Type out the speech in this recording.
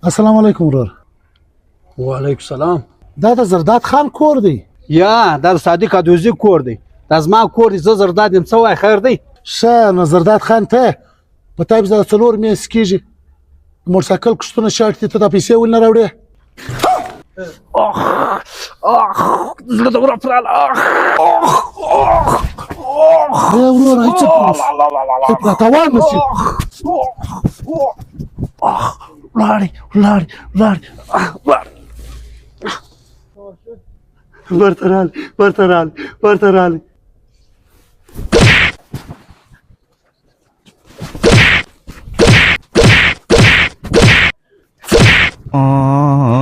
السلام علیکم ورور. وعلیکم سلام. دا د زرداد خان کور دی؟ یا دا صادق ادوزی کور دی. دا زما کور دی. زه زرداد یم. څه وایې خیر دی؟ ښه نو زرداد خان ته په تا پسې د 4 میاشتې کېږي موټرسایکل کښتونه شاټ دي، ته دا پیسې ولې نه راوړې؟ زړه د ورپراله. وروره هیڅ تاوان نه شي. ولاړې ورته راغلې. آه